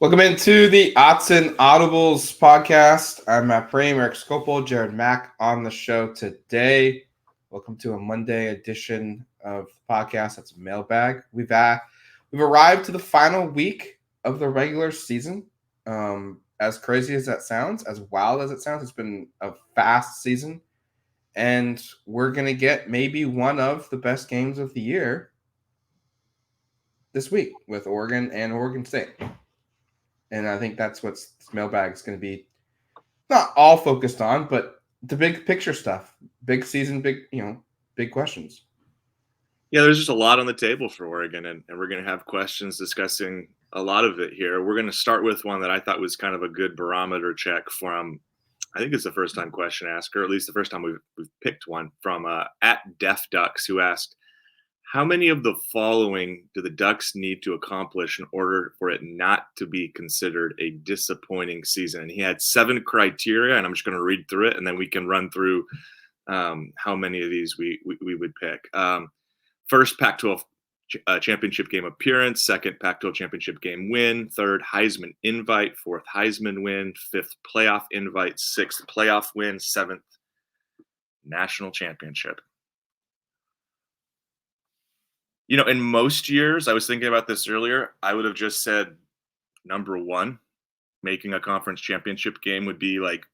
Welcome into the Autzen Audibles Podcast. I'm Matt Frame, Eric Scopel, Jared Mack on the show today. Welcome to a Monday edition of the podcast. That's Mailbag. We've arrived to the final week of the regular season. As crazy as that sounds, as wild as it sounds, it's been a fast season. And we're going to get maybe one of the best games of the year this week with Oregon and Oregon State. And I think that's what Mailbag is going to be not all focused on, but the big picture stuff, big season, big questions. Yeah, there's just a lot on the table for Oregon, and we're going to have questions discussing a lot of it here. We're going to start with one that I thought was kind of a good barometer check from, I think it's the first time question asker, or at least the first time we've picked one, from at Def Ducks, who asked, how many of the following do the Ducks need to accomplish in order for it not to be considered a disappointing season? And he had 7 criteria, and I'm just going to read through it, and then we can run through how many of these we would pick. First, Pac-12 championship game appearance. Second, Pac-12 championship game win. Third, Heisman invite. Fourth, Heisman win. Fifth, playoff invite. Sixth, playoff win. Seventh, national championship. You know, in most years, I was thinking about this earlier, I would have just said number one, making a conference championship game would be like,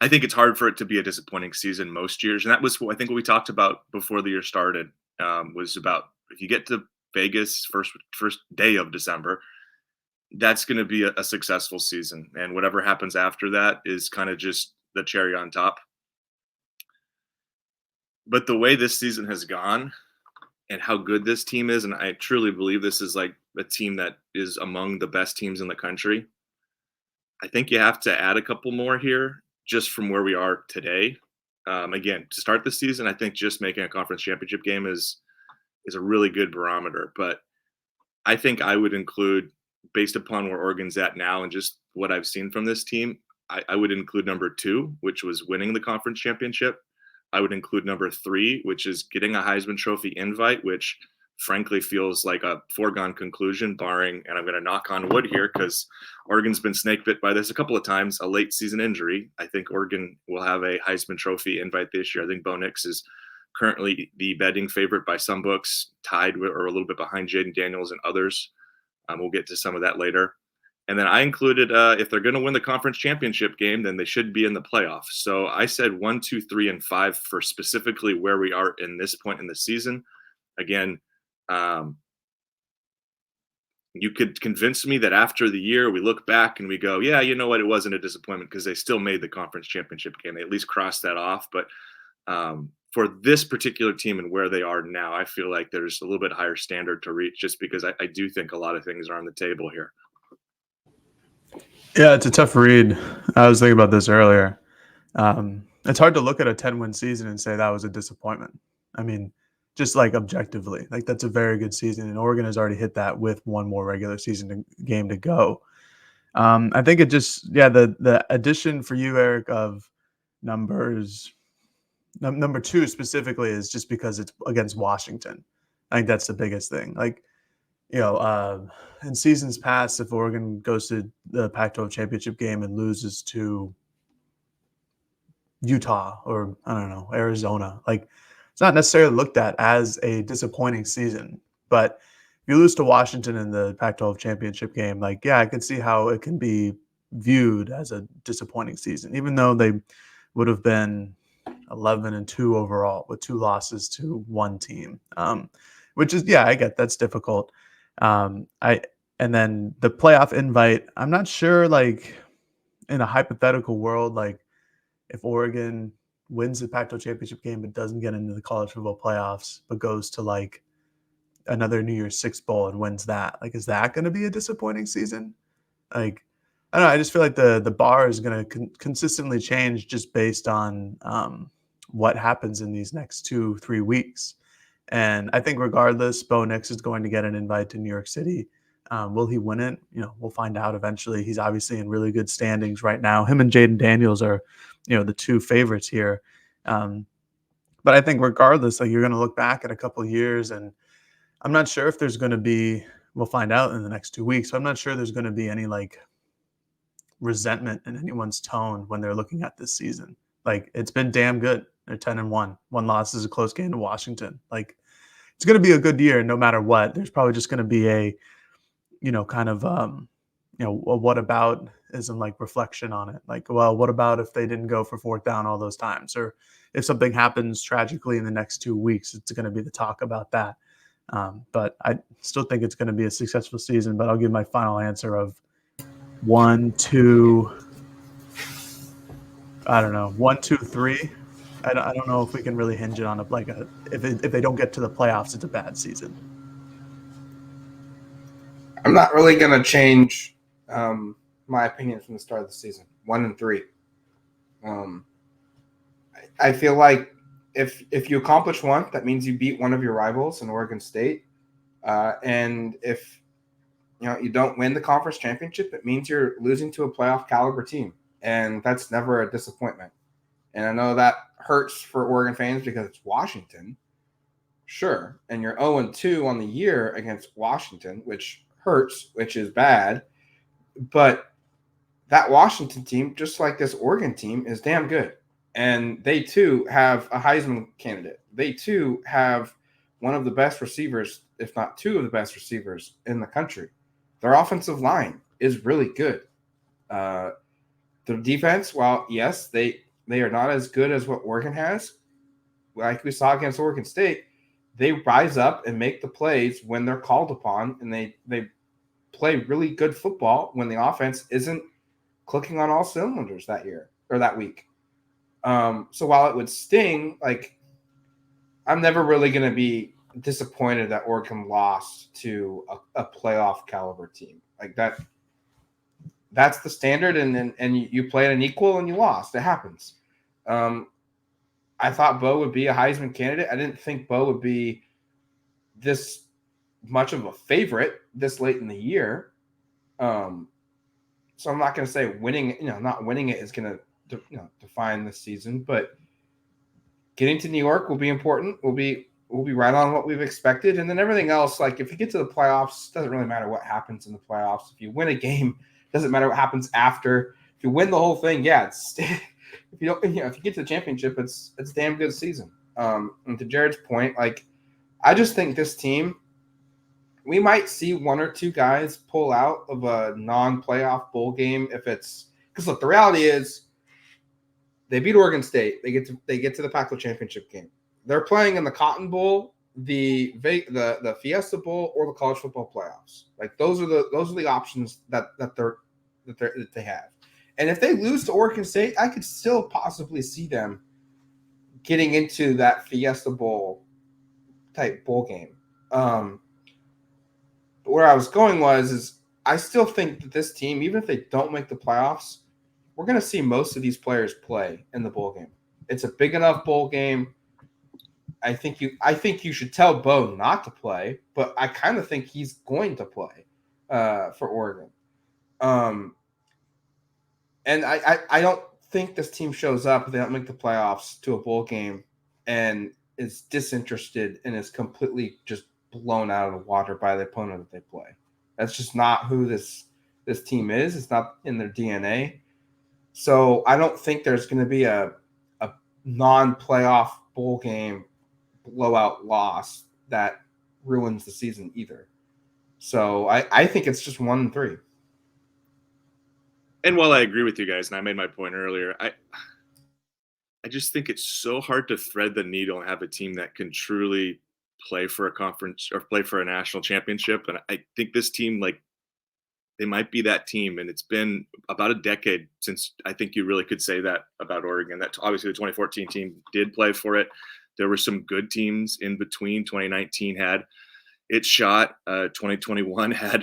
I think it's hard for it to be a disappointing season most years. And that was, I think, what we talked about before the year started, was about if you get to Vegas first day of December, that's going to be a successful season. And whatever happens after that is kind of just the cherry on top. But the way this season has gone, and how good this team is, and I truly believe this is like a team that is among the best teams in the country, I think you have to add a couple more here just from where we are today. Again, to start the season, I think just making a conference championship game is a really good barometer. But I think I would include, based upon where Oregon's at now and just what I've seen from this team, I would include number 2, which was winning the conference championship. I would include number 3, which is getting a Heisman Trophy invite, which frankly feels like a foregone conclusion, barring, and I'm going to knock on wood here because Oregon's been snake bit by this a couple of times, a late season injury. I think Oregon will have a Heisman Trophy invite this year. I think Bo Nix is currently the betting favorite by some books, tied with, or a little bit behind Jayden Daniels and others. We'll get to some of that later. And then I included, if they're going to win the conference championship game, then they should be in the playoffs. So I said 1, 2, 3, and 5 for specifically where we are in this point in the season. Again, you could convince me that after the year we look back and we go, yeah, you know what, it wasn't a disappointment because they still made the conference championship game. They at least crossed that off. But for this particular team and where they are now, I feel like there's a little bit higher standard to reach just because I do think a lot of things are on the table here. Yeah, it's a tough read. I was thinking about this earlier. It's hard to look at a 10-win season and say that was a disappointment. I mean, just like objectively, like that's a very good season, and Oregon has already hit that with one more regular season game to go. I think it just, the addition for you, Eric, of number 2 specifically is just because it's against Washington. I think that's the biggest thing. Like, you know, in seasons past, if Oregon goes to the Pac-12 championship game and loses to Utah or, I don't know, Arizona, like it's not necessarily looked at as a disappointing season. But if you lose to Washington in the Pac-12 championship game, like, yeah, I can see how it can be viewed as a disappointing season, even though they would have been 11-2 overall with 2 losses to one team, which is, I get that's difficult. And then the playoff invite, I'm not sure, like in a hypothetical world, like if Oregon wins the Pac-12 championship game but doesn't get into the college football playoffs but goes to like another New Year's Six bowl and wins that, like, is that going to be a disappointing season? Like, I don't know. I just feel like the bar is going to consistently change just based on what happens in these next 2-3 weeks. And I think regardless, Bo Nix is going to get an invite to New York City. Will he win it? You know, we'll find out eventually. He's obviously in really good standings right now. Him and Jayden Daniels are, you know, the 2 favorites here. But I think regardless, like, you're going to look back at a couple of years, and I'm not sure if there's going to be we'll find out in the next 2 weeks. So I'm not sure there's going to be any like resentment in anyone's tone when they're looking at this season. Like, it's been damn good. They're 10-1. One loss is a close game to Washington. Like, it's going to be a good year no matter what. There's probably just going to be a, kind of, what about isn't like reflection on it. Like, well, what about if they didn't go for fourth down all those times? Or if something happens tragically in the next 2 weeks, it's going to be the talk about that. But I still think it's going to be a successful season, but I'll give my final answer of 1, 2, I don't know, 1, 2, 3. I don't know if we can really hinge it on if they don't get to the playoffs, it's a bad season. I'm not really going to change my opinion from the start of the season. 1 and 3. I feel like if you accomplish one, that means you beat one of your rivals in Oregon State. And if you don't win the conference championship, it means you're losing to a playoff caliber team. And that's never a disappointment. And I know that hurts for Oregon fans because it's Washington. Sure. And you're 0-2 on the year against Washington, which hurts, which is bad. But that Washington team, just like this Oregon team, is damn good. And they, too, have a Heisman candidate. They, too, have one of the best receivers, if not two of the best receivers in the country. Their offensive line is really good. The defense, while, yes, they are not as good as what Oregon has, like we saw against Oregon State, they rise up and make the plays when they're called upon, and they play really good football when the offense isn't clicking on all cylinders that year or that week. So while it would sting, like, I'm never really going to be disappointed that Oregon lost to a playoff caliber team. Like, that's the standard, and you played an equal and you lost. It happens. I thought Bo would be a Heisman candidate. I didn't think Bo would be this much of a favorite this late in the year. So I'm not going to say winning, not winning it is going to define this season, but getting to New York will be important. We'll be right on what we've expected. And then everything else, like if you get to the playoffs, it doesn't really matter what happens in the playoffs. If you win a game, it doesn't matter what happens after. If you win the whole thing, yeah, it's if you don't, if you get to the championship, it's a damn good season. And to Jared's point, like, I just think this team, we might see one or two guys pull out of a non-playoff bowl game if it's because look, the reality is they beat Oregon State. They get to the Pac-12 championship game. They're playing in the Cotton Bowl, the Fiesta Bowl, or the college football playoffs. Like those are the options that they have. And if they lose to Oregon State, I could still possibly see them getting into that Fiesta Bowl type bowl game. Where I was going is I still think that this team, even if they don't make the playoffs, we're going to see most of these players play in the bowl game. It's a big enough bowl game. I think you should tell Bo not to play, but I kind of think he's going to play for Oregon. And I don't think this team shows up if they don't make the playoffs to a bowl game and is disinterested and is completely just blown out of the water by the opponent that they play. That's just not who this team is. It's not in their DNA. So I don't think there's going to be a non-playoff bowl game blowout loss that ruins the season either. So I think it's just 1 and 3. And while I agree with you guys, and I made my point earlier, I just think it's so hard to thread the needle and have a team that can truly play for a conference or play for a national championship. And I think this team, like, they might be that team. And it's been about a decade since I think you really could say that about Oregon. That obviously the 2014 team did play for it. There were some good teams in between. 2019 had its shot. 2021 had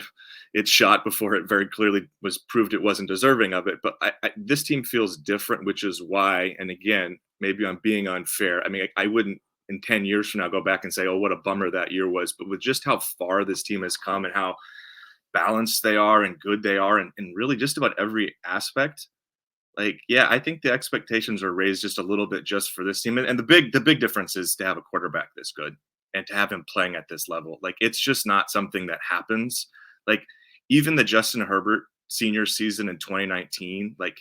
its shot before it very clearly was proved it wasn't deserving of it. But this team feels different, which is why, and again, maybe I'm being unfair. I mean, I wouldn't in 10 years from now go back and say, oh, what a bummer that year was. But with just how far this team has come and how balanced they are and good they are and really just about every aspect, like, yeah, I think the expectations are raised just a little bit just for this team. And the big difference is to have a quarterback this good. and to have him playing at this level. Like, it's just not something that happens. Like, even the Justin Herbert senior season in 2019, like,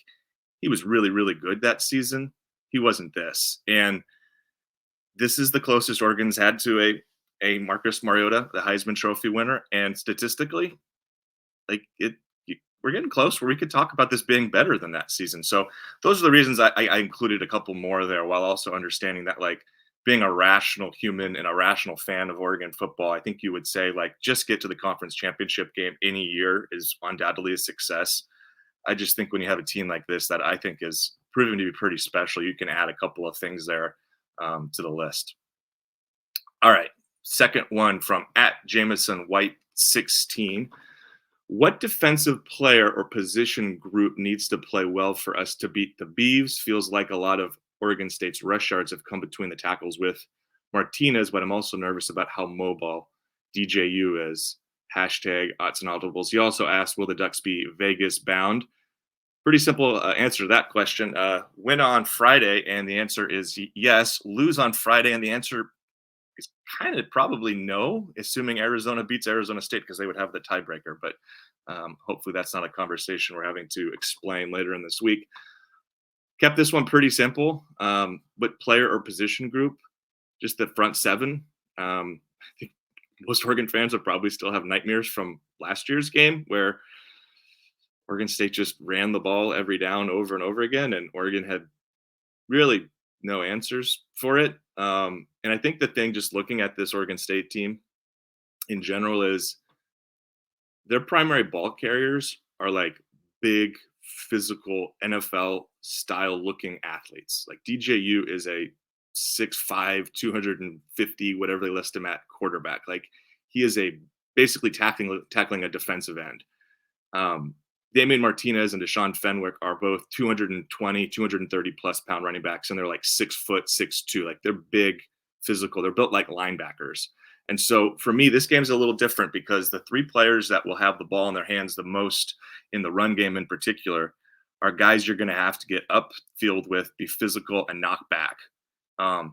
he was really, really good that season. He wasn't this. And this is the closest Oregon's had to a Marcus Mariota, the Heisman Trophy winner. And statistically, like, we're getting close where we could talk about this being better than that season. So those are the reasons I included a couple more there, while also understanding that, like, being a rational human and a rational fan of Oregon football, I think you would say, like, just get to the conference championship game any year is undoubtedly a success. I just think when you have a team like this that I think is proving to be pretty special, you can add a couple of things there to the list. All right. Second one from @JamesonWhite16. What defensive player or position group needs to play well for us to beat the Beavs? Feels like a lot of Oregon State's rush yards have come between the tackles with Martinez, but I'm also nervous about how mobile DJU is. Autzen Audibles. He also asked, will the Ducks be Vegas bound? Pretty simple answer to that question. Win on Friday, and the answer is yes. Lose on Friday, and the answer is kind of probably no, assuming Arizona beats Arizona State, because they would have the tiebreaker. But hopefully that's not a conversation we're having to explain later in this week. Kept this one pretty simple, but player or position group, just the front seven. I think most Oregon fans will probably still have nightmares from last year's game where Oregon State just ran the ball every down over and over again, and Oregon had really no answers for it. And I think the thing, just looking at this Oregon State team in general, is their primary ball carriers are like big, physical, NFL style looking athletes. Like DJU is a 6'5", 250, whatever they list him at, quarterback. Like, he is basically tackling a defensive end. Damian Martinez and Deshaun Fenwick are both 220, 230 plus pound running backs, and they're like 6 foot, 6'2". Like, they're big, physical. They're built like linebackers. And so for me, this game's a little different because the three players that will have the ball in their hands the most in the run game in particular are guys you're going to have to get upfield with, be physical, and knock back.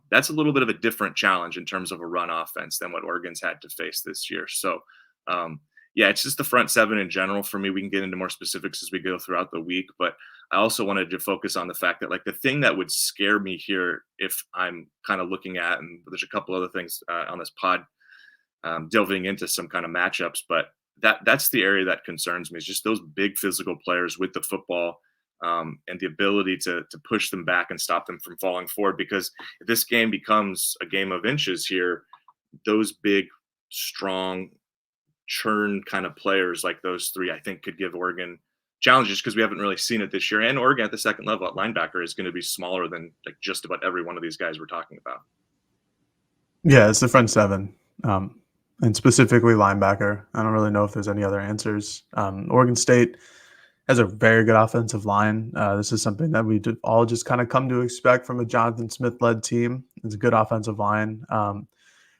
That's a little bit of a different challenge in terms of a run offense than what Oregon's had to face this year. So, yeah, it's just the front seven in general for me. We can get into more specifics as we go throughout the week, but I also wanted to focus on the fact that, like, the thing that would scare me here, if I'm kind of looking at, and there's a couple other things on this pod, delving into some kind of matchups, but that's the area that concerns me, is just those big physical players with the football, and the ability to push them back and stop them from falling forward. Because if this game becomes a game of inches here, those big, strong, churn kind of players like those three, I think, could give Oregon challenges, because we haven't really seen it this year. And Oregon at the second level at linebacker is going to be smaller than, like, just about every one of these guys we're talking about. Yeah, it's the front seven, and specifically linebacker. I don't really know if there's any other answers. Oregon State has a very good offensive line. This is something that we all just kind of come to expect from a Jonathan Smith-led team. It's a good offensive line.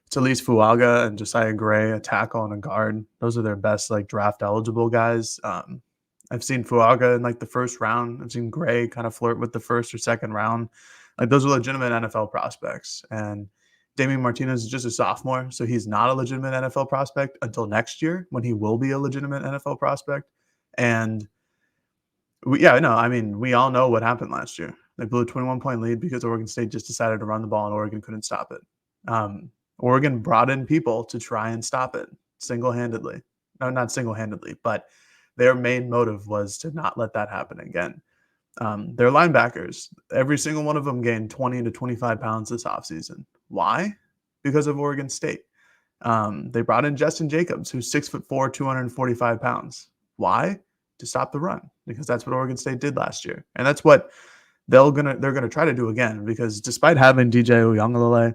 It's Elise Fuaga and Josiah Gray, a tackle and a guard. Those are their best, like, draft eligible guys. I've seen Fuaga in, like, the first round. I've seen Gray kind of flirt with the first or second round. Like, those are legitimate NFL prospects. And Damian Martinez is just a sophomore, so he's not a legitimate NFL prospect until next year, when he will be a legitimate NFL prospect. And we all know what happened last year. They blew a 21-point lead because Oregon State just decided to run the ball and Oregon couldn't stop it. Oregon brought in people to try and stop it single-handedly. No, not single-handedly, but their main motive was to not let that happen again. Their linebackers, every single one of them gained 20 to 25 pounds this offseason. Why? Because of Oregon State. They brought in Justin Jacobs, who's 6'4", 245 pounds. Why? To stop the run, because that's what Oregon State did last year. And that's what they're gonna try to do again, because despite having DJ Uiagalelei,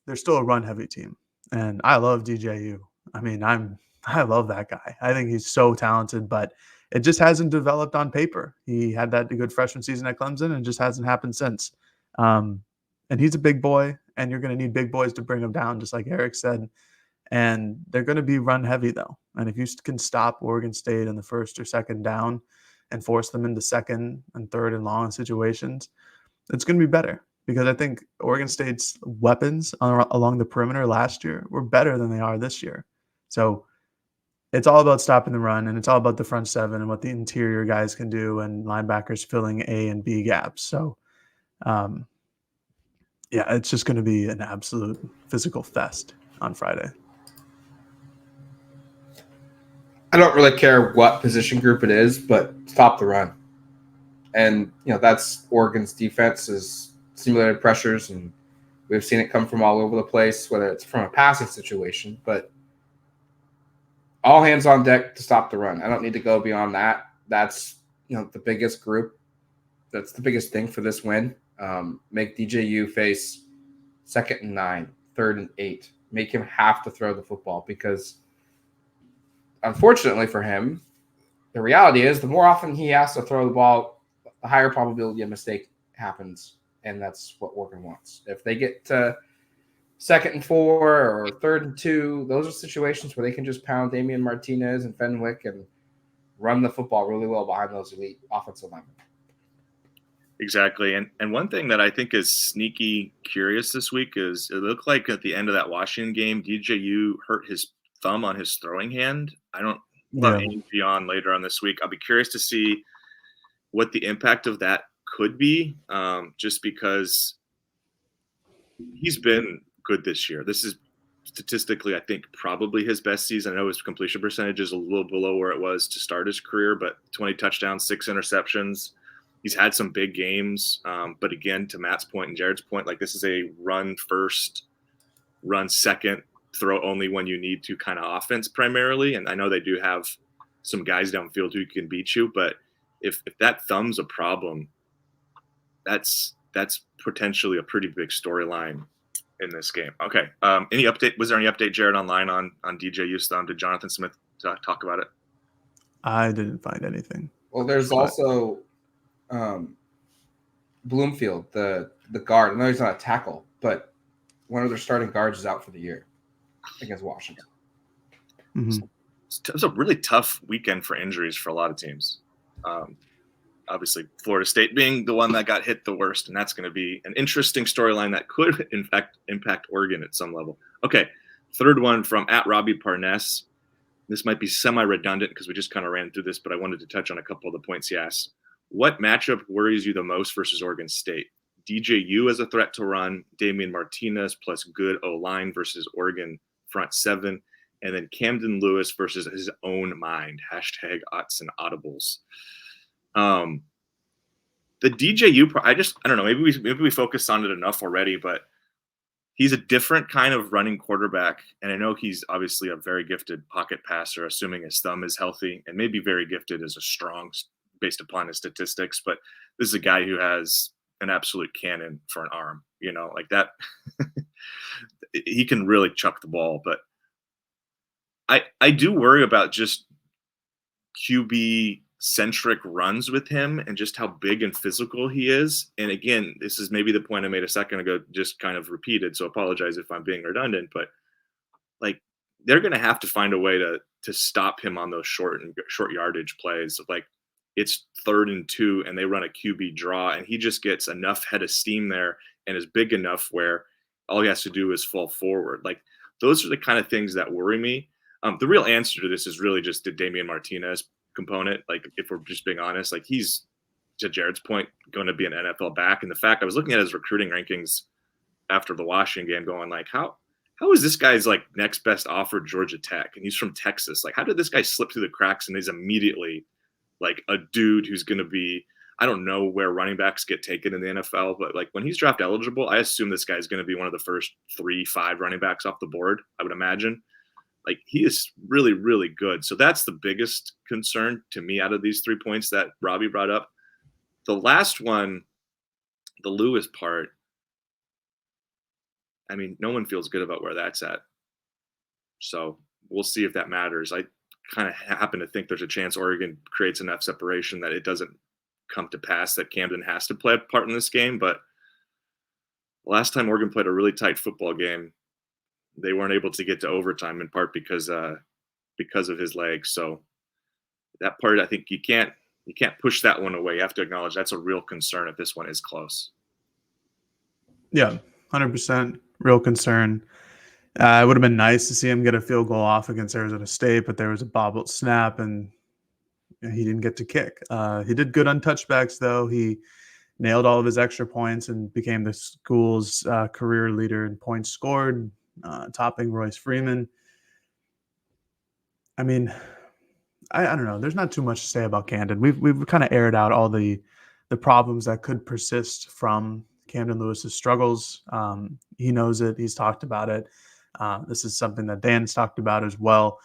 they're still a run-heavy team. And I love DJU. I mean, I love that guy. I think he's so talented, but it just hasn't developed on paper. He had that good freshman season at Clemson and just hasn't happened since. And he's a big boy, and you're going to need big boys to bring him down, just like Eric said. And they're going to be run heavy, though. And if you can stop Oregon State in the first or second down and force them into second and third and long situations, it's going to be better. because I think Oregon State's weapons along the perimeter last year were better than they are this year. So it's all about stopping the run, and it's all about the front seven and what the interior guys can do and linebackers filling A and B gaps. So, yeah, it's just going to be an absolute physical fest on Friday. I don't really care what position group it is, but stop the run. And, that's Oregon's defense is simulated pressures, and we've seen it come from all over the place, whether it's from a passing situation, but all hands on deck to stop the run. I don't need to go beyond that. That's, the biggest group. That's the biggest thing for this win. Make DJU face 2nd and 9, 3rd and 8. Make him have to throw the football because, unfortunately for him, the reality is the more often he has to throw the ball, the higher probability a mistake happens, and that's what Oregon wants. If they get to 2nd and 4 or 3rd and 2, those are situations where they can just pound Damian Martinez and Fenwick and run the football really well behind those elite offensive linemen. Exactly. And one thing that I think is sneaky curious this week is it looked like at the end of that Washington game, DJU hurt his thumb on his throwing hand. I don't know on later on this week. I'll be curious to see what the impact of that could be, just because he's been good this year. This is statistically, I think, probably his best season. I know his completion percentage is a little below where it was to start his career, but 20 touchdowns, 6 interceptions. He's had some big games. But again, to Matt's point and Jared's point, like this is a run first, run second, throw only when you need to kind of offense primarily. And I know they do have some guys downfield who can beat you, but if that thumb's a problem, that's potentially a pretty big storyline in this game. Okay. Any update? Was there any update, Jared, online on DJU's thumb? Did Jonathan Smith talk about it? I didn't find anything. Well, there's also Bloomfield, the guard. I know he's not a tackle, but one of their starting guards is out for the year against Washington. Mm-hmm. It was a really tough weekend for injuries for a lot of teams. Obviously, Florida State being the one that got hit the worst, and that's going to be an interesting storyline that could, in fact, impact Oregon at some level. Okay, third one from @RobbieParness. This might be semi-redundant because we just kind of ran through this, but I wanted to touch on a couple of the points he asked. What matchup worries you the most versus Oregon State? DJU as a threat to run, Damian Martinez plus good O-line versus Oregon front seven, and then Camden Lewis versus his own mind. #Autzen Audibles. The DJU, I don't know. Maybe we focused on it enough already, but he's a different kind of running quarterback, and I know he's obviously a very gifted pocket passer, assuming his thumb is healthy, and maybe very gifted as a strong based upon his statistics. But this is a guy who has an absolute cannon for an arm, like that. He can really chuck the ball, but I do worry about just QB centric runs with him and just how big and physical he is. And again, this is maybe the point I made a second ago, just kind of repeated. So apologize if I'm being redundant, but like they're going to have to find a way to stop him on those short yardage plays. Like it's 3rd and 2 and they run a QB draw and he just gets enough head of steam there and is big enough where all he has to do is fall forward. Like those are the kind of things that worry me. The real answer to this is really just the Damian Martinez component. Like if we're just being honest, like he's, to Jared's point, going to be an NFL back. And the fact I was looking at his recruiting rankings after the Washington game going like, how is this guy's like next best offer Georgia Tech? And he's from Texas. Like how did this guy slip through the cracks and he's immediately like a dude who's going to be, I don't know where running backs get taken in the NFL, but like when he's draft eligible, I assume this guy's going to be one of the first 3-5 running backs off the board, I would imagine. Like he is really, really good. So that's the biggest concern to me out of these 3 points that Robbie brought up. The last one, the Lewis part, I mean, no one feels good about where that's at. So we'll see if that matters. I kind of happen to think there's a chance Oregon creates enough separation that it doesn't come to pass that Camden has to play a part in this game. But last time Oregon played a really tight football game, they weren't able to get to overtime in part because of his legs. So that part, I think you can't push that one away. You have to acknowledge that's a real concern if this one is close. Yeah, 100% real concern. It would have been nice to see him get a field goal off against Arizona State, but there was a bobbled snap and he didn't get to kick. He did good on touchbacks, though. He nailed all of his extra points and became the school's career leader in points scored, topping Royce Freeman. I mean, I don't know. There's not too much to say about Camden. We've kind of aired out all the problems that could persist from Camden Lewis's struggles. He knows it. He's talked about it. This is something that Dan's talked about as well.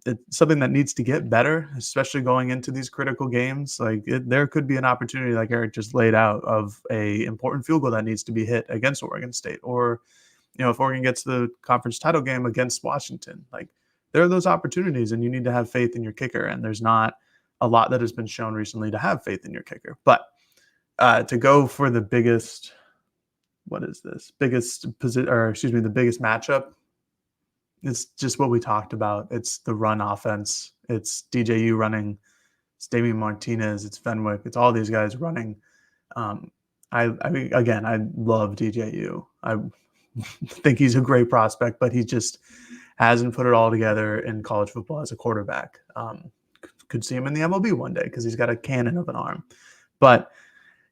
It's something that needs to get better, especially going into these critical games. There could be an opportunity, like Eric just laid out, of a important field goal that needs to be hit against Oregon State, or if Oregon gets the conference title game against Washington. There are those opportunities, and you need to have faith in your kicker. And there's not a lot that has been shown recently to have faith in your kicker. But to go for the biggest, the biggest matchup, it's just what we talked about. It's the run offense. It's DJU running. It's Damian Martinez. It's Fenwick. It's all these guys running. I love DJU. I think he's a great prospect, but he just hasn't put it all together in college football as a quarterback. Could see him in the MLB one day because he's got a cannon of an arm. But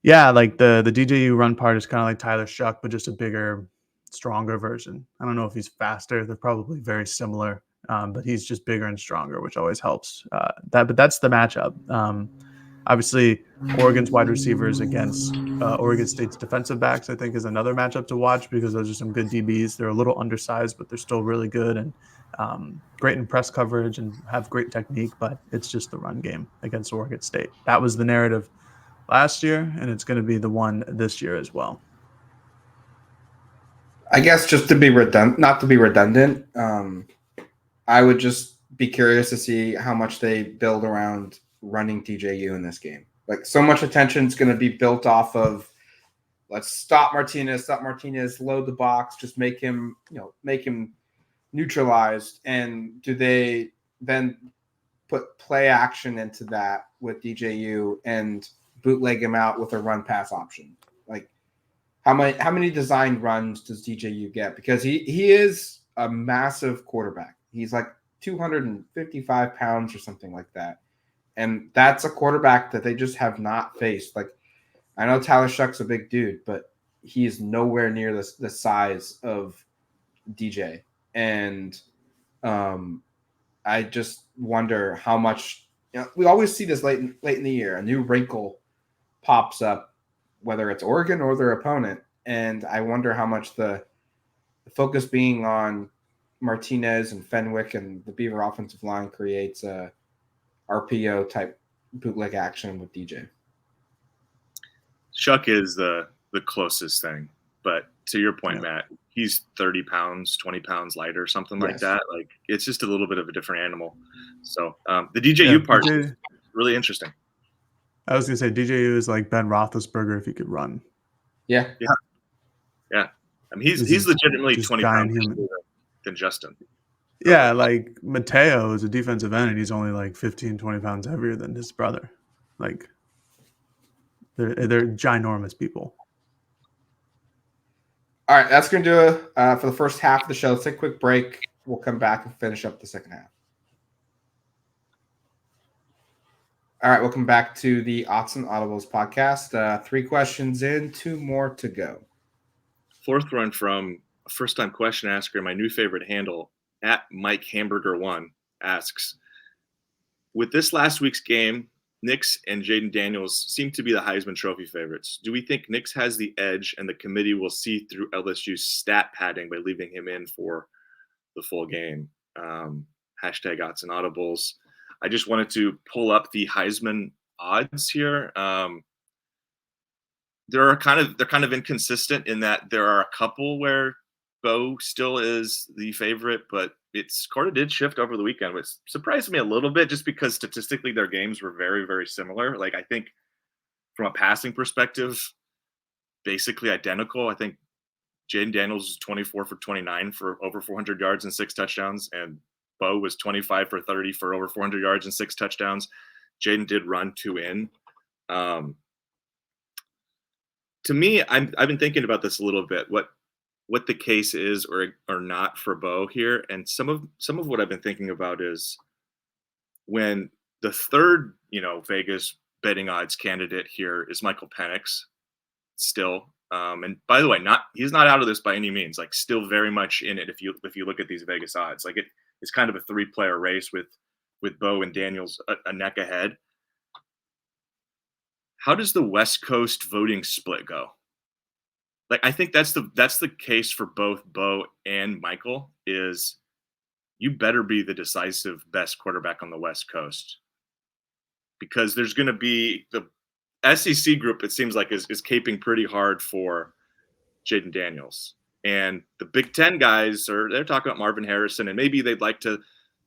yeah, like the DJU run part is kind of like Tyler Shuck, but just a bigger, stronger version. I don't know if he's faster. They're probably very similar, but he's just bigger and stronger, which always helps. But that's the matchup. Obviously, Oregon's wide receivers against Oregon State's defensive backs, I think, is another matchup to watch because those are some good DBs. They're a little undersized, but they're still really good and great in press coverage and have great technique. But it's just the run game against Oregon State. That was the narrative last year, and it's going to be the one this year as well. I guess just to be not to be redundant, I would just be curious to see how much they build around running DJU in this game. So much attention is going to be built off of let's stop Martinez, load the box, just make him neutralized. And do they then put play action into that with DJU and bootleg him out with a run pass option? How many design runs does DJU get? Because he is a massive quarterback. He's like 255 pounds or something like that. And that's a quarterback that they just have not faced. I know Tyler Shuck's a big dude, but he is nowhere near the size of DJ. And I just wonder how much we always see this late in the year. A new wrinkle pops up, whether it's Oregon or their opponent. And I wonder how much the focus being on Martinez and Fenwick and the Beaver offensive line creates a RPO type bootleg action with DJ. Shuck is the closest thing, but to your point, Matt, he's 30 pounds, 20 pounds lighter, something like that. It's just a little bit of a different animal. So the DJU part is really interesting. I was going to say DJU is like Ben Roethlisberger if he could run. Yeah. I mean, he's legitimately 20 pounds than Justin. Yeah, like Mateo is a defensive end, and he's only like 15, 20 pounds heavier than his brother. They're ginormous people. All right, that's going to do it for the first half of the show. Let's take a quick break. We'll come back and finish up the second half. All right, welcome back to the Autzen Audibles Podcast. 3 questions in, 2 more to go. Fourth one from a first-time question asker, my new favorite handle, at Mike Hamburger 1, asks, with this last week's game, Nix and Jayden Daniels seem to be the Heisman Trophy favorites. Do we think Nix has the edge and the committee will see through LSU's stat padding by leaving him in for the full game? Hashtag Autzen Audibles. I just wanted to pull up the Heisman odds here. They're kind of inconsistent in that there are a couple where Bo still is the favorite, but it's sort of did shift over the weekend, which surprised me a little bit just because statistically their games were very, very similar. I think from a passing perspective, basically identical. I think Jayden Daniels was 24 for 29 for over 400 yards and 6 touchdowns, and Bo was 25 for 30 for over 400 yards and 6 touchdowns. Jayden did run 2 in. to me, I've been thinking about this a little bit. What the case is or not for Bo here, and some of what I've been thinking about is when the third, Vegas betting odds candidate here is Michael Penix still. And by the way, he's not out of this by any means. Like, still very much in it. If you look at these Vegas odds, like it's kind of a 3-player race with Bo and Daniels a neck ahead. How does the West Coast voting split go? Like, I think that's the case for both Bo and Michael. Is you better be the decisive best quarterback on the West Coast, because there's going to be the SEC group, it seems like, is caping pretty hard for Jayden Daniels. And the Big Ten guys they're talking about Marvin Harrison, and maybe they'd like to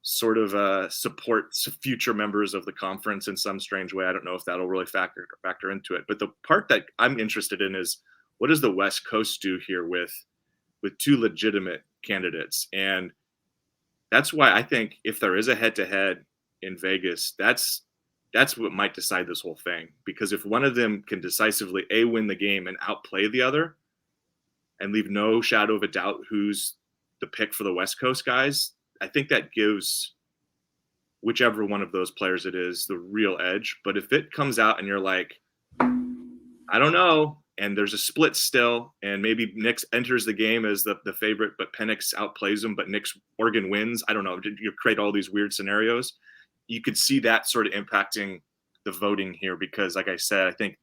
sort of support future members of the conference in some strange way. I don't know if that'll really factor into it. But the part that I'm interested in is, what does the West Coast do here with two legitimate candidates? And that's why I think if there is a head-to-head in Vegas, that's what might decide this whole thing. Because if one of them can decisively win the game and outplay the other and leave no shadow of a doubt who's the pick for the West Coast guys, I think that gives whichever one of those players it is the real edge. But if it comes out and you're like, I don't know, and there's a split still, and maybe Nix enters the game as the favorite, but Penix outplays him, but Oregon wins, I don't know, you create all these weird scenarios. You could see that sort of impacting the voting here, because, like I said, I think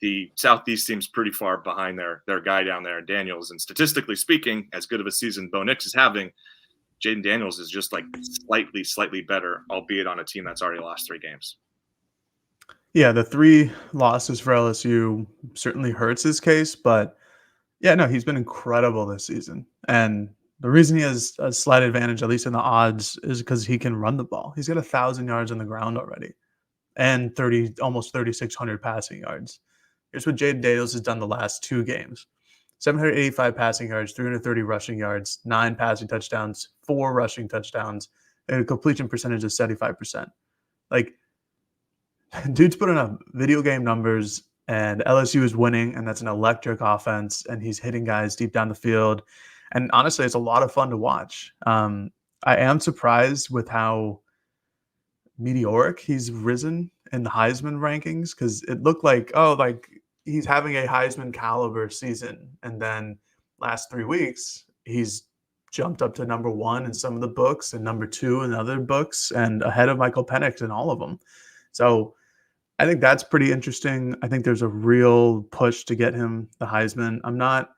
the Southeast seems pretty far behind their guy down there, Daniels. And statistically speaking, as good of a season Bo Nix is having, Jayden Daniels is just like slightly better, albeit on a team that's already lost 3 games. Yeah, the 3 losses for LSU certainly hurts his case, but yeah, no, he's been incredible this season. And the reason he has a slight advantage, at least in the odds, is because he can run the ball. He's got 1,000 yards on the ground already and almost 3,600 passing yards. Here's what Jayden Daniels has done the last 2 games. 785 passing yards, 330 rushing yards, 9 passing touchdowns, 4 rushing touchdowns, and a completion percentage of 75%. Like, dude's putting up video game numbers, and LSU is winning, and that's an electric offense, and he's hitting guys deep down the field. And honestly, it's a lot of fun to watch. I am surprised with how meteoric he's risen in the Heisman rankings, because it looked like, he's having a Heisman caliber season. And then last 3 weeks, he's jumped up to number 1 in some of the books and number 2 in other books, and ahead of Michael Penix in all of them. So I think that's pretty interesting. I think there's a real push to get him the Heisman. I'm not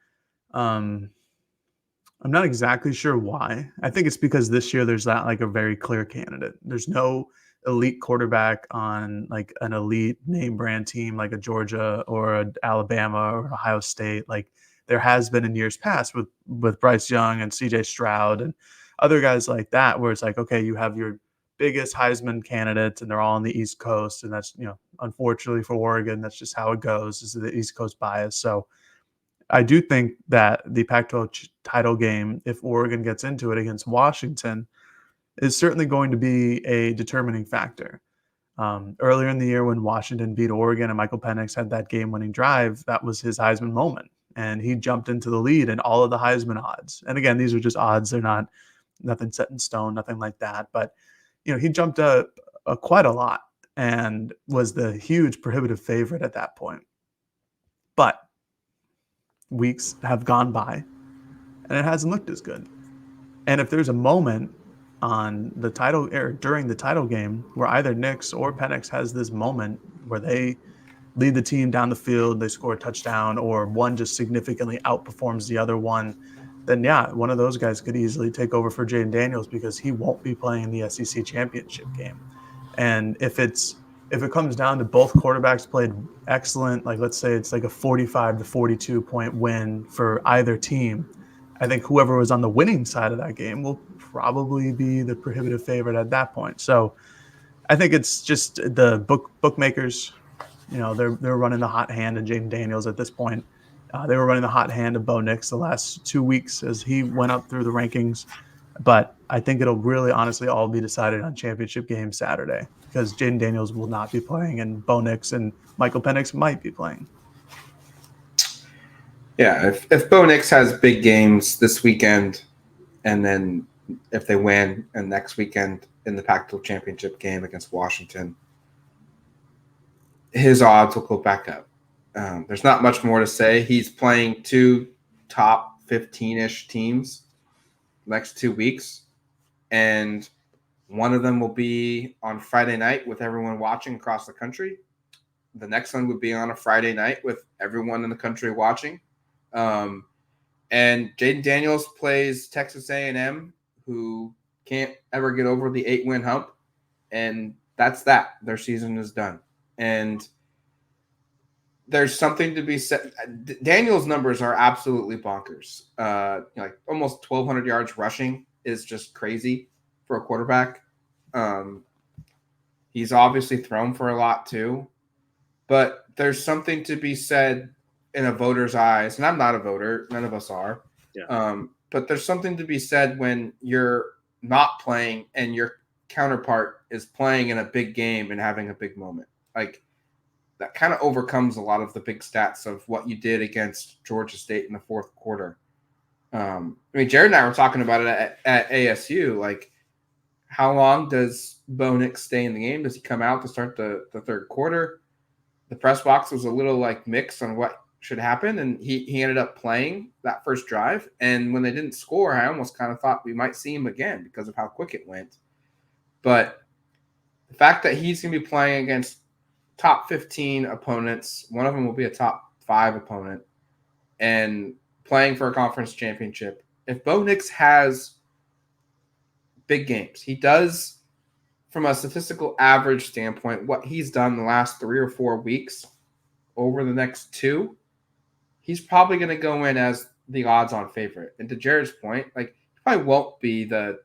exactly sure why. I think it's because this year there's not like a very clear candidate. There's no elite quarterback on like an elite name brand team like a Georgia or an Alabama or Ohio State, like there has been in years past with Bryce Young and CJ Stroud and other guys like that, where it's like, okay, you have your biggest Heisman candidates and they're all on the East Coast. And that's, unfortunately for Oregon, that's just how it goes, is the East Coast bias. So I do think that the Pac-12 title game, if Oregon gets into it against Washington, is certainly going to be a determining factor. Earlier in the year when Washington beat Oregon and Michael Penix had that game-winning drive, that was his Heisman moment. And he jumped into the lead in all of the Heisman odds. And again, these are just odds. They're not nothing set in stone, nothing like that. But, he jumped up quite a lot and was the huge prohibitive favorite at that point. But weeks have gone by and it hasn't looked as good. And if there's a moment on the title or during the title game where either Nix or Penix has this moment where they lead the team down the field, they score a touchdown, or one just significantly outperforms the other one, then yeah, one of those guys could easily take over for Jayden Daniels, because he won't be playing the SEC championship game. And if it comes down to both quarterbacks played excellent, like let's say it's like a 45 to 42 point win for either team, I think whoever was on the winning side of that game will probably be the prohibitive favorite at that point. So I think it's just the bookmakers, they're running the hot hand of Jayden Daniels at this point. They were running the hot hand of Bo Nix the last 2 weeks as he went up through the rankings. But I think it'll really honestly all be decided on championship game Saturday, because Jayden Daniels will not be playing and Bo Nix and Michael Penix might be playing. Yeah, if Bo Nix has big games this weekend, and then if they win and next weekend in the Pac-12 championship game against Washington, his odds will go back up. There's not much more to say. He's playing two top 15-ish teams next 2 weeks, and one of them will be on Friday night with everyone watching across the country. The next one would be on a Friday night with everyone in the country watching. And Jayden Daniels plays Texas A&M, who can't ever get over the 8-win hump, and that's that. Their season is done. And there's something to be said. Daniels' numbers are absolutely bonkers. Like almost 1,200 yards rushing is just crazy for a quarterback. He's obviously thrown for a lot too, but there's something to be said in a voter's eyes, and I'm not a voter. None of us are. Yeah. But there's something to be said when you're not playing and your counterpart is playing in a big game and having a big moment. Like, that kind of overcomes a lot of the big stats of what you did against Georgia State in the fourth quarter. Jared and I were talking about it at ASU. Like, how long does Bo Nix stay in the game? Does he come out to start the third quarter? The press box was a little like mixed on what should happen, and he ended up playing that first drive. And when they didn't score, I almost kind of thought we might see him again because of how quick it went. But the fact that he's going to be playing against top 15 opponents, one of them will be a top 5 opponent, and playing for a conference championship. If Bo Nix has big games, he does, from a statistical average standpoint, what he's done the last 3 or 4 weeks over the next 2, he's probably going to go in as the odds-on favorite. And to Jared's point, like, he probably won't be the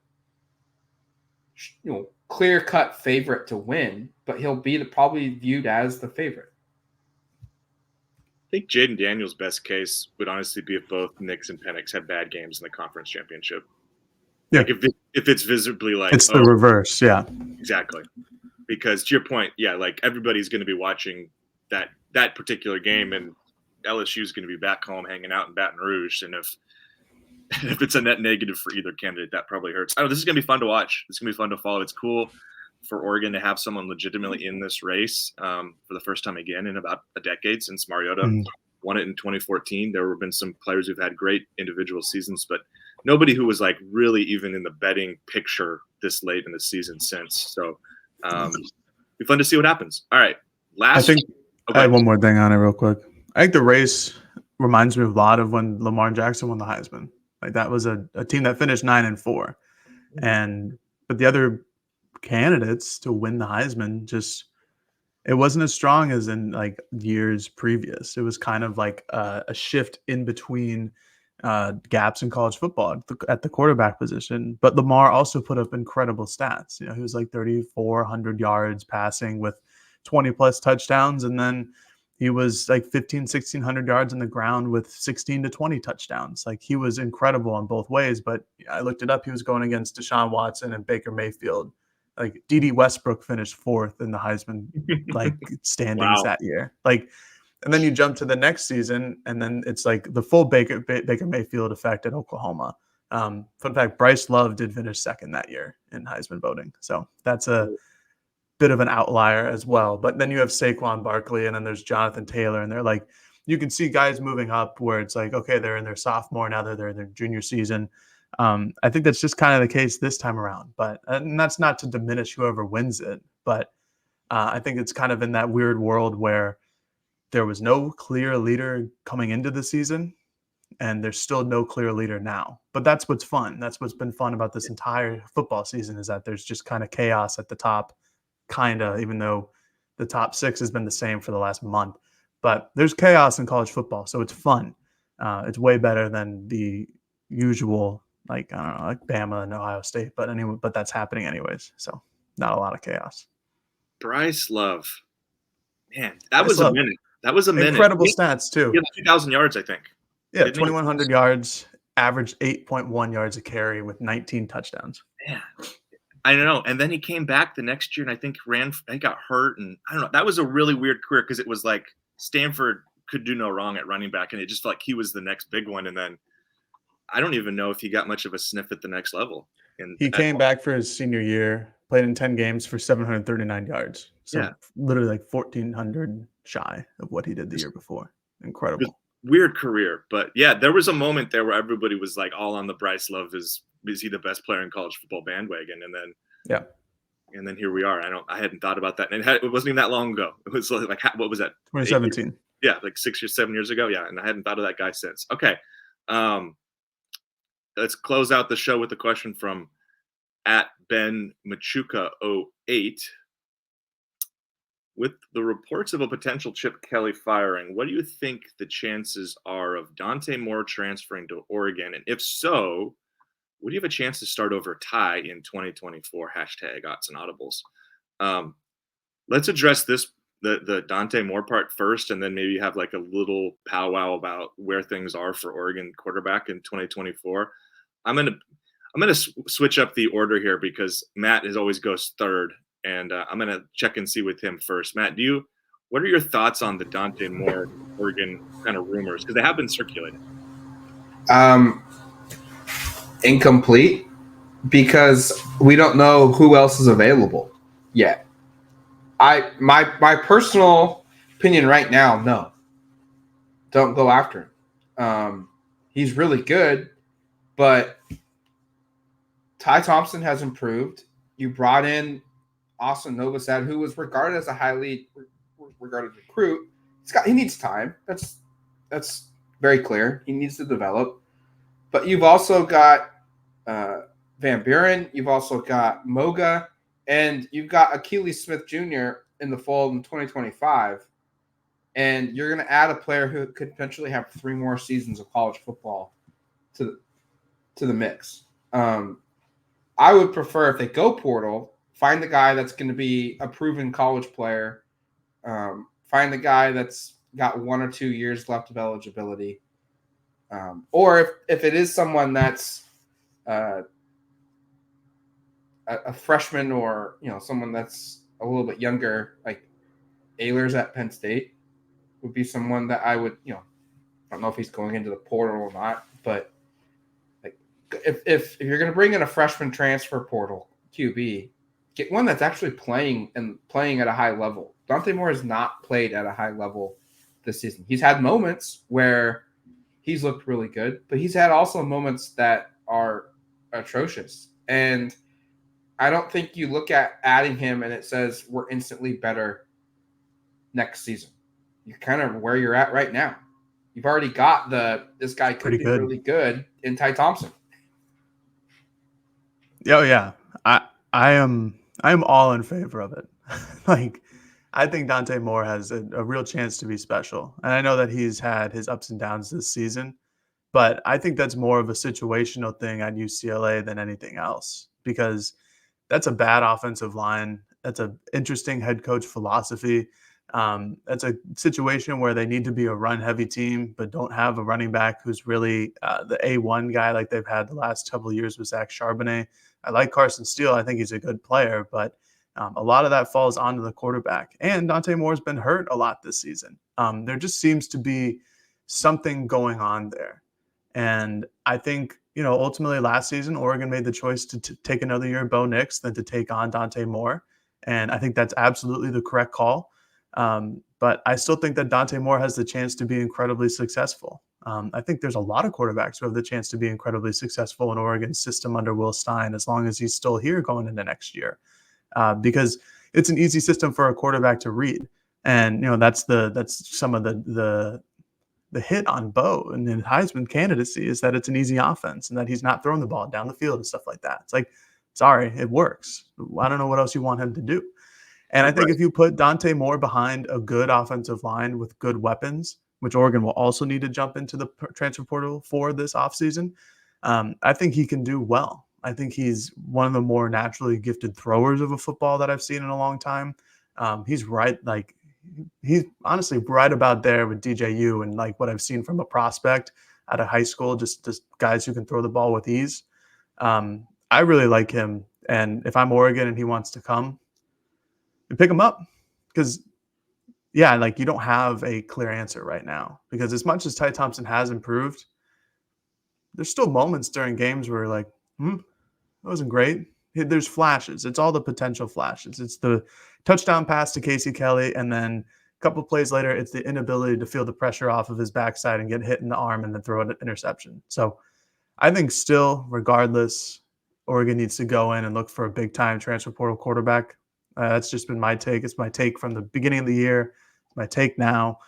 clear-cut favorite to win, but he'll be probably viewed as the favorite. I think Jayden Daniels' best case would honestly be if both Nix and Penix had bad games in the conference championship. Yeah. Like if it's visibly like it's the reverse, yeah. Exactly. Because to your point, yeah, like everybody's going to be watching that particular game, and LSU is going to be back home hanging out in Baton Rouge, and if it's a net negative for either candidate, that probably hurts. This is going to be fun to watch. It's going to be fun to follow. It's cool for Oregon to have someone legitimately in this race for the first time again in about a decade since Mariota won it in 2014. There have been some players who've had great individual seasons, but nobody who was like really even in the betting picture this late in the season since. So be fun to see what happens. All right. I had one more thing on it real quick. I think the race reminds me a lot of when Lamar Jackson won the Heisman. Like, that was a team that finished 9-4. But the other candidates to win the Heisman, it wasn't as strong as in like years previous. It was kind of like a shift in between gaps in college football at the quarterback position. But Lamar also put up incredible stats. He was like 3,400 yards passing with 20 plus touchdowns, and then he was like 1,600 yards on the ground with 16 to 20 touchdowns. Like, he was incredible on both ways. But I looked it up. He was going against Deshaun Watson and Baker Mayfield. Like, D.D. Westbrook finished 4th in the Heisman standings that year. Like, and then you jump to the next season, and then it's like the full Baker Mayfield effect at Oklahoma. Fun fact: Bryce Love did finish 2nd that year in Heisman voting. So that's a bit of an outlier as well. But then you have Saquon Barkley, and then there's Jonathan Taylor, and they're like, you can see guys moving up where it's like, okay, they're in their sophomore, now they're in their junior season. I think that's just kind of the case this time around. And that's not to diminish whoever wins it, but I think it's kind of in that weird world where there was no clear leader coming into the season, and there's still no clear leader now. But that's what's fun. That's what's been fun about this entire football season, is that there's just kind of chaos at the top, even though the top 6 has been the same for the last month. But there's chaos in college football, so it's fun. It's way better than the usual, like, I don't know, like Bama and Ohio State. But anyway, that's happening anyways, so not a lot of chaos. Bryce Love, man, that was a minute. That was a minute. Incredible stats too. He had 2,000 yards, I think. Yeah, 2,100 yards, averaged 8.1 yards a carry with 19 touchdowns. Yeah, I don't know. And then he came back the next year, and I think got hurt, and I don't know. That was a really weird career because it was like Stanford could do no wrong at running back, and it just felt like he was the next big one. And then I don't even know if he got much of a sniff at the next level. And He came back for his senior year, played in 10 games for 739 yards. So Yeah. literally like 1,400 shy of what he did the year before. Incredible. Weird career. But yeah, there was a moment there where everybody was like all on the Bryce Love is he the best player in college football bandwagon? And then and then here we are. I hadn't thought about that. And it wasn't even that long ago. It was like what was that? 2017. Yeah, like 6 or 7 years ago. Yeah, and I hadn't thought of that guy since. Okay. Let's close out the show with a question from @Ben Machuca08. With the reports of a potential Chip Kelly firing, what do you think the chances are of Dante Moore transferring to Oregon? And if so, would you have a chance to start over Ty in 2024? #Autzen Audibles. Let's address the Dante Moore part first, and then maybe have like a little powwow about where things are for Oregon quarterback in 2024. I'm gonna switch up the order here because Matt always goes third, and I'm gonna check and see with him first. Matt, what are your thoughts on the Dante Moore Oregon kind of rumors, because they have been circulating? Incomplete, because we don't know who else is available yet. My personal opinion right now, no, don't go after him. He's really good, but Ty Thompson has improved. You brought in Austin Novosad, who was regarded as a highly regarded recruit. He needs time. That's very clear. He needs to develop. But you've also got Van Buren. You've also got Moga, and you've got Achilles Smith Jr. in the fold in 2025. And you're going to add a player who could potentially have 3 more seasons of college football to the mix. I would prefer, if they go portal, find the guy that's going to be a proven college player. Find the guy that's got 1 or 2 years left of eligibility. Or if it is someone that's a freshman, or someone that's a little bit younger, like Ehlers at Penn State would be someone that I would, I don't know if he's going into the portal or not, but like if you're going to bring in a freshman transfer portal QB, get one that's actually playing at a high level. Dante Moore has not played at a high level this season. He's had moments where he's looked really good, but he's had also moments that are atrocious. And I don't think you look at adding him and it says we're instantly better next season. You're kind of where you're at right now. You've already got this guy could be really good in Ty Thompson. Oh yeah. I am all in favor of it. Like, I think Dante Moore has a real chance to be special. And I know that he's had his ups and downs this season, but I think that's more of a situational thing at UCLA than anything else, because that's a bad offensive line. That's an interesting head coach philosophy. That's a situation where they need to be a run-heavy team, but don't have a running back who's really the A1 guy like they've had the last couple of years with Zach Charbonnet. I like Carson Steele. I think he's a good player, but a lot of that falls onto the quarterback. And Dante Moore's been hurt a lot this season. There just seems to be something going on there. And I think, ultimately last season, Oregon made the choice to take another year of Bo Nix than to take on Dante Moore. And I think that's absolutely the correct call. But I still think that Dante Moore has the chance to be incredibly successful. I think there's a lot of quarterbacks who have the chance to be incredibly successful in Oregon's system under Will Stein, as long as he's still here going into next year. Because it's an easy system for a quarterback to read. And, that's some of the hit on Bo and the Heisman candidacy is that it's an easy offense and that he's not throwing the ball down the field and stuff like that. It's like, sorry, it works. I don't know what else you want him to do. And I think if you put Dante Moore behind a good offensive line with good weapons, which Oregon will also need to jump into the transfer portal for this offseason, I think he can do well. I think he's one of the more naturally gifted throwers of a football that I've seen in a long time. He's honestly right about there with DJU and like what I've seen from a prospect out of high school, just guys who can throw the ball with ease. I really like him. And if I'm Oregon and he wants to come, you pick him up, because yeah, like you don't have a clear answer right now because as much as Ty Thompson has improved, there's still moments during games where like, that wasn't great. There's flashes. It's all the potential flashes. It's the touchdown pass to Casey Kelly, and then a couple of plays later, it's the inability to feel the pressure off of his backside and get hit in the arm and then throw an interception. So I think still, regardless, Oregon needs to go in and look for a big-time transfer portal quarterback. That's just been my take. It's my take from the beginning of the year. It's my take now.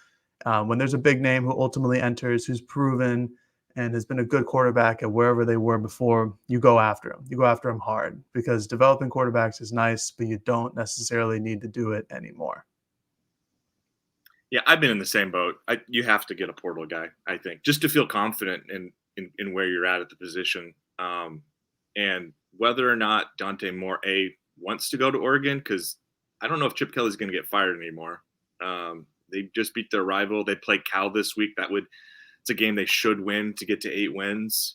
When there's a big name who ultimately enters, who's proven and has been a good quarterback at wherever they were before, you go after him. You go after him hard because developing quarterbacks is nice, but you don't necessarily need to do it anymore. Yeah, I've been in the same boat. You have to get a portal guy, I think, just to feel confident in where you're at the position. And whether or not Dante Moore, wants to go to Oregon, because I don't know if Chip Kelly's going to get fired anymore. They just beat their rival. They play Cal this week. It's a game they should win to get to 8 wins.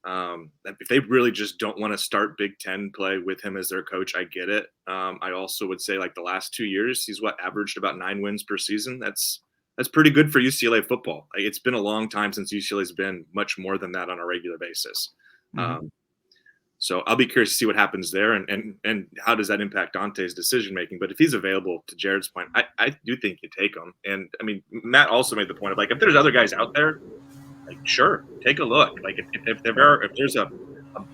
If they really just don't want to start Big Ten play with him as their coach, I get it. I also would say like the last 2 years, he's averaged about 9 wins per season. That's pretty good for UCLA football. Like, it's been a long time since UCLA's been much more than that on a regular basis. Mm-hmm. So I'll be curious to see what happens there and how does that impact Dante's decision making. But if he's available, to Jared's point, I do think you take him. And I mean, Matt also made the point of like, if there's other guys out there, like, sure, take a look. Like if there's a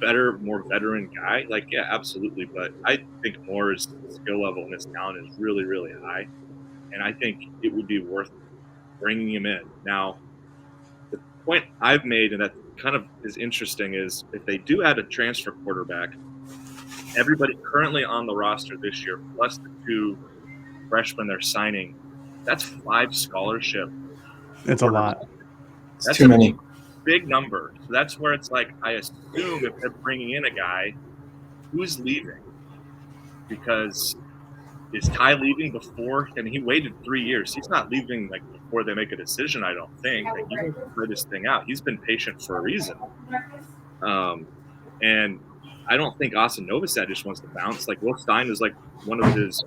better, more veteran guy, like, yeah, absolutely. But I think Moore's skill level and his talent is really, really high. And I think it would be worth bringing him in. Now, the point I've made, and that kind of is interesting, is if they do add a transfer quarterback, everybody currently on the roster this year, plus the 2 freshmen they're signing, that's 5 scholarship. It's a lot. That's too many. Big number. So that's where it's like, I assume if they're bringing in a guy, who's leaving? Because is Ty leaving before? And he waited 3 years. He's not leaving like before they make a decision, I don't think. Like, he wants to play this thing out. He's been patient for a reason. And I don't think Austin Novosad just wants to bounce. Like, Will Stein is like one of his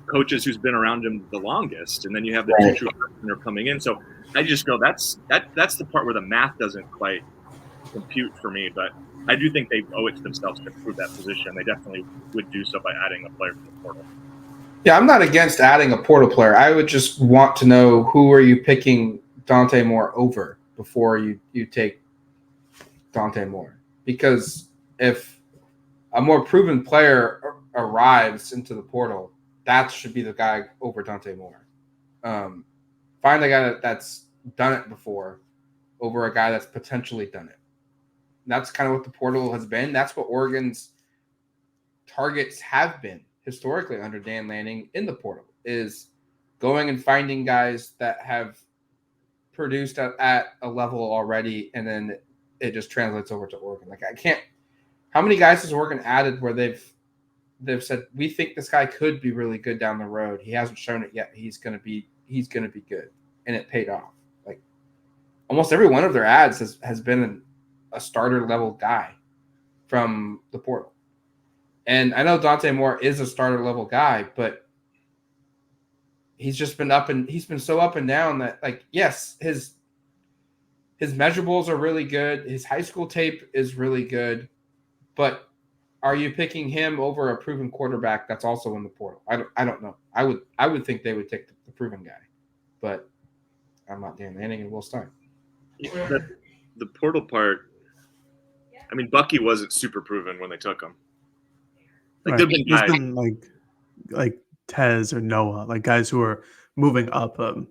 coaches who's been around him the longest. And then you have the 2 true freshmen are coming in. So I just go, that's the part where the math doesn't quite compute for me. But I do think they owe it to themselves to improve that position. They definitely would do so by adding a player from the portal. Yeah, I'm not against adding a portal player. I would just want to know, who are you picking Dante Moore over before you take Dante Moore? Because if a more proven player arrives into the portal, that should be the guy over Dante Moore. Find a guy that's done it before over a guy that's potentially done it. And that's kind of what the portal has been. That's what Oregon's targets have been historically under Dan Lanning in the portal, is going and finding guys that have produced at a level already, and then it just translates over to Oregon. Like, how many guys has Oregon added where they've said, we think this guy could be really good down the road. He hasn't shown it yet. He's gonna be good, and it paid off. Like, almost every one of their ads has been a starter level guy from the portal. And I know Dante Moore is a starter level guy, but he's just been he's been so up and down that, like, yes, his measurables are really good. His high school tape is really good, but are you picking him over a proven quarterback that's also in the portal? I don't know. I would think they would take the proven guy, but I'm not Dan Lanning and Will Stein. The portal part, I mean, Bucky wasn't super proven when they took him. Like, right. There's been like Tez or Noah, like guys who are moving up a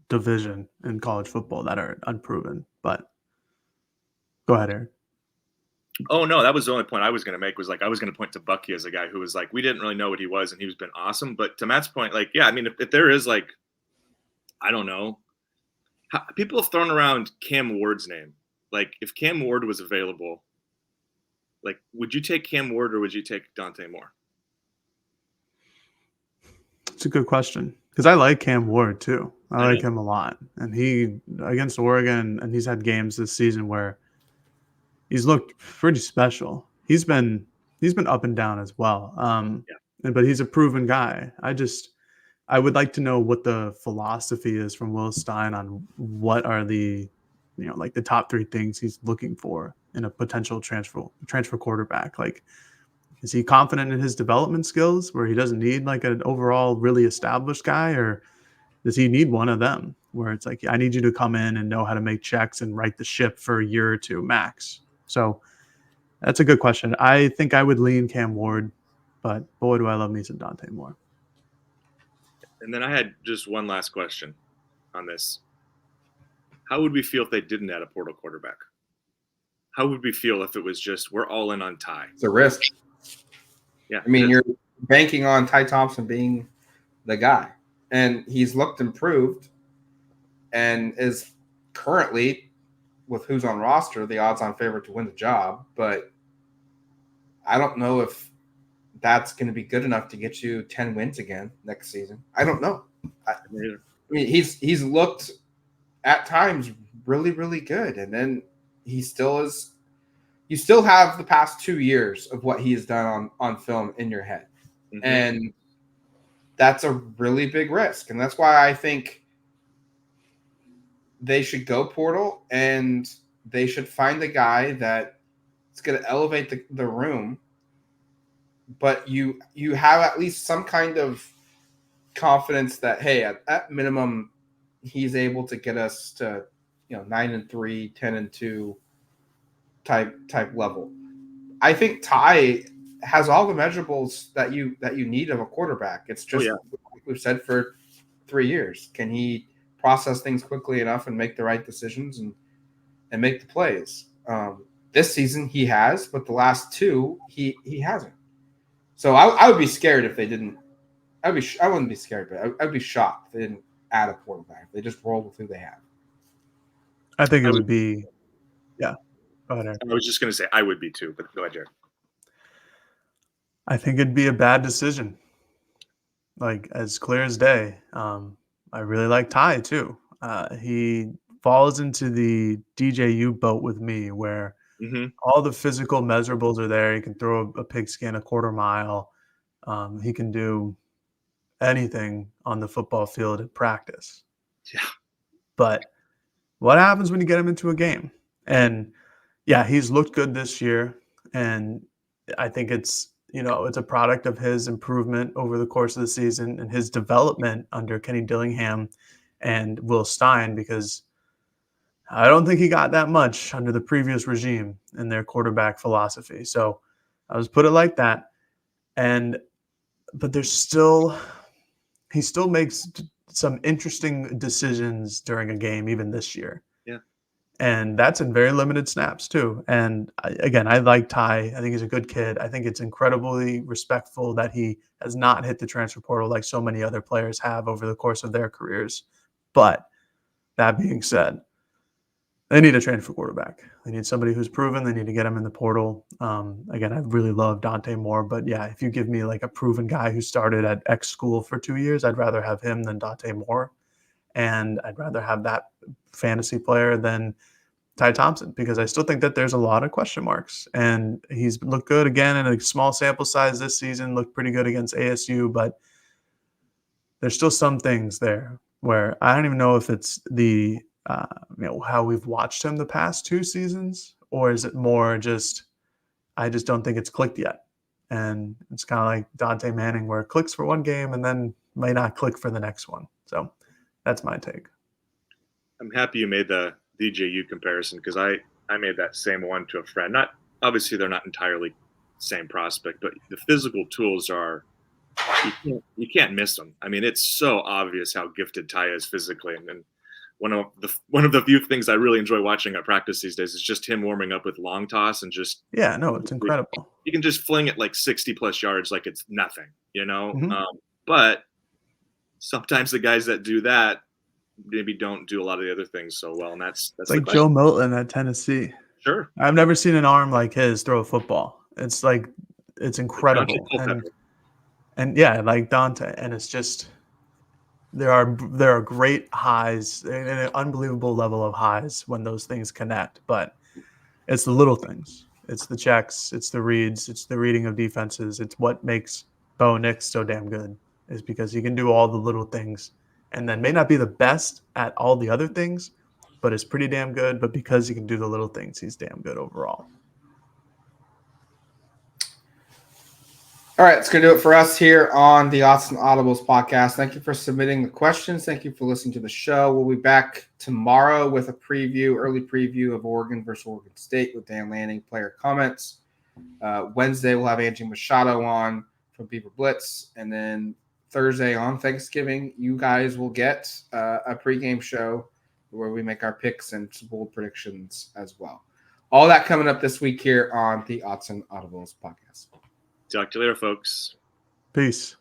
division in college football that are unproven. But go ahead, Aaron. Oh, no, that was the only point I was going to make, was like, I was going to point to Bucky as a guy who was like, we didn't really know what he was, and he's been awesome. But to Matt's point, like, yeah, I mean, if there is, like, I don't know, people have thrown around Cam Ward's name. Like, if Cam Ward was available, like, would you take Cam Ward or would you take Dante Moore? It's a good question, because I like Cam Ward too. I like him a lot, and he against Oregon, and he's had games this season where he's looked pretty special. He's been up and down as well. But he's a proven guy. I would like to know what the philosophy is from Will Stein on what are the, like the top 3 things he's looking for in a potential transfer quarterback. Like, is he confident in his development skills where he doesn't need like an overall really established guy, or does he need one of them where it's like, I need you to come in and know how to make checks and right the ship for a year or two max? So that's a good question. I think I would lean Cam Ward, but boy, do I love me some Dante Moore. And then I had just one last question on this. How would we feel if they didn't add a portal quarterback? How would we feel if it was just we're all in on Ty? It's a risk. Yeah. I mean, you're banking on Ty Thompson being the guy, and he's looked improved and is currently, with who's on roster, the odds-on favorite to win the job. But I don't know if that's going to be good enough to get you 10 wins again next season. I don't know. I mean, he's looked at times really, really good, and then he still is. You still have the past 2 years of what he has done on film in your head, and that's a really big risk, and that's why I think they should go portal, and they should find a guy that is going to elevate the room. But you have at least some kind of confidence that, hey, at minimum, he's able to get us to 9-3, 10-2 type level. I think Ty has all the measurables that you need of a quarterback. It's just like we've said for 3 years. Can he process things quickly enough and make the right decisions and make the plays? This season he has, but the last 2 he hasn't. So I would be scared if they didn't. I wouldn't be scared, but I'd be shocked if they didn't add a quarterback. They just rolled with who they have. I think it would be, yeah. Go ahead, Eric. I was just going to say I would be too, but go ahead, Jared. I think it'd be a bad decision. Like, as clear as day. I really like Ty too. He falls into the DJU boat with me where all the physical measurables are there. He can throw a pigskin a quarter mile. He can do anything on the football field at practice. Yeah. But what happens when you get him into a game? And yeah, he's looked good this year. And I think it's a product of his improvement over the course of the season and his development under Kenny Dillingham and Will Stein, because I don't think he got that much under the previous regime in their quarterback philosophy. So I was put it like that. But he still makes some interesting decisions during a game, even this year. Yeah. And that's in very limited snaps too. And I like Ty. I think he's a good kid. I think it's incredibly respectful that he has not hit the transfer portal like so many other players have over the course of their careers. But that being said, they need a transfer quarterback. They need somebody who's proven. They need to get him in the portal. I really love Dante Moore, but yeah, if you give me like a proven guy who started at X school for 2 years, I'd rather have him than Dante Moore. And I'd rather have that fantasy player than Ty Thompson, because I still think that there's a lot of question marks. And he's looked good again in a small sample size this season, looked pretty good against ASU, but there's still some things there where I don't even know if it's the how we've watched him the past 2 seasons, or is it more just I just don't think it's clicked yet. And it's kind of like Dante Manning, where it clicks for one game and then may not click for the next one. So that's my take. I'm happy you made the DJU comparison, because I made that same one to a friend. Not obviously they're not entirely same prospect, but the physical tools are you can't miss them. I mean, it's so obvious how gifted Ty is physically, and one of the few things I really enjoy watching at practice these days is just him warming up with long toss and just it's incredible. You can just fling it like 60 plus yards like it's nothing, but sometimes the guys that do that maybe don't do a lot of the other things so well, and that's like Joe Milton at Tennessee. Sure, I've never seen an arm like his throw a football. It's like it's incredible, and yeah, like Dante, and it's just. There are great highs and an unbelievable level of highs when those things connect, but it's the little things. It's the checks. It's the reads. It's the reading of defenses. It's what makes Bo Nix so damn good. is because he can do all the little things and then may not be the best at all the other things, but is pretty damn good. But because he can do the little things, he's damn good overall. All right, it's going to do it for us here on the Autzen Audibles podcast. Thank you for submitting the questions. Thank you for listening to the show. We'll be back tomorrow with a early preview of Oregon versus Oregon State with Dan Lanning, player comments. Wednesday, we'll have Angie Machado on from Beaver Blitz. And then Thursday on Thanksgiving, you guys will get a pregame show where we make our picks and some bold predictions as well. All that coming up this week here on the Autzen Audibles podcast. Talk to you later, folks. Peace.